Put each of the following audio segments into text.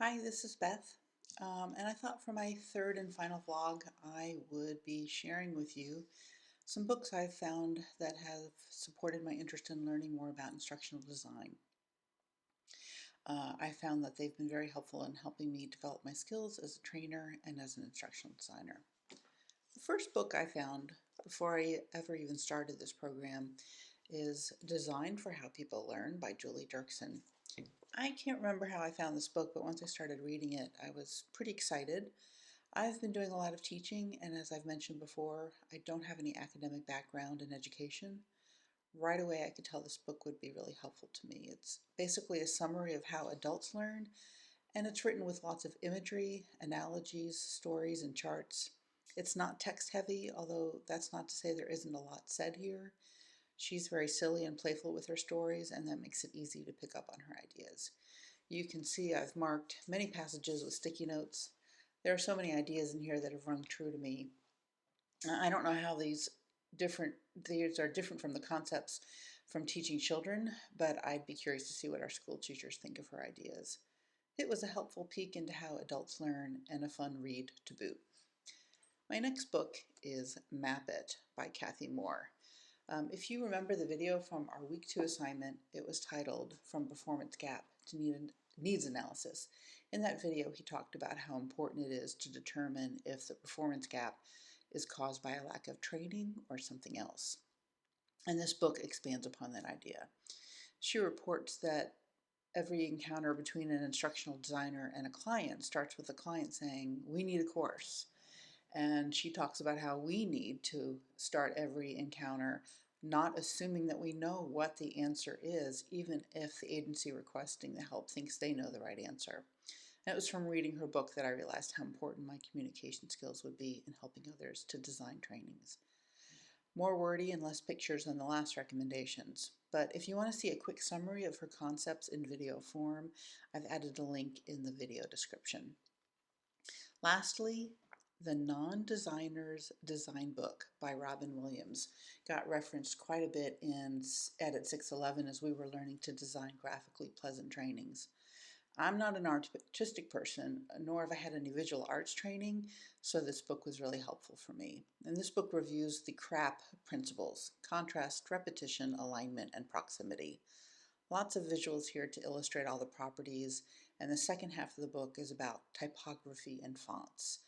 Hi, this is Beth, and I thought for my third and final vlog I would be sharing with you some books I've found that have supported my interest in learning more about instructional design. I found that they've been very helpful in helping me develop my skills as a trainer and as an instructional designer. The first book I found before I ever even started this program is Design for How People Learn by Julie Dirksen. I can't remember how I found this book, but once I started reading it, I was pretty excited. I've been doing a lot of teaching, and as I've mentioned before, I don't have any academic background in education. Right away, I could tell this book would be really helpful to me. It's basically a summary of how adults learn, and it's written with lots of imagery, analogies, stories, and charts. It's not text heavy, although that's not to say there isn't a lot said here. She's very silly and playful with her stories, and that makes it easy to pick up on her ideas. You can see I've marked many passages with sticky notes. There are so many ideas in here that have rung true to me. I don't know how these are different from the concepts from teaching children, but I'd be curious to see what our school teachers think of her ideas. It was a helpful peek into how adults learn and a fun read to boot. My next book is Map It by Cathy Moore. If you remember the video from our week 2 assignment, it was titled From Performance Gap to Needs Analysis. In that video, he talked about how important it is to determine if the performance gap is caused by a lack of training or something else. And this book expands upon that idea. She reports that every encounter between an instructional designer and a client starts with the client saying, "We need a course." And she talks about how we need to start every encounter not assuming that we know what the answer is, even if the agency requesting the help thinks they know the right answer. And it was from reading her book that I realized how important my communication skills would be in helping others to design trainings. More wordy and less pictures than the last recommendations. But if you want to see a quick summary of her concepts in video form, I've added a link in the video description. Lastly, the Non-Designers Design Book by Robin Williams got referenced quite a bit in Edit 611 as we were learning to design graphically pleasant trainings. I'm not an artistic person, nor have I had any visual arts training, so this book was really helpful for me. And this book reviews the CRAP principles: contrast, repetition, alignment, and proximity. Lots of visuals here to illustrate all the properties, and the second half of the book is about typography and fonts.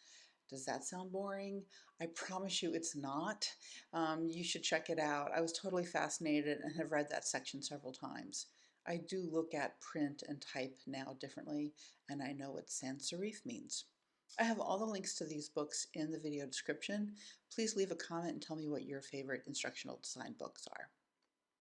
Does that sound boring? I promise you it's not. You should check it out. I was totally fascinated and have read that section several times. I do look at print and type now differently, and I know what sans serif means. I have all the links to these books in the video description. Please leave a comment and tell me what your favorite instructional design books are.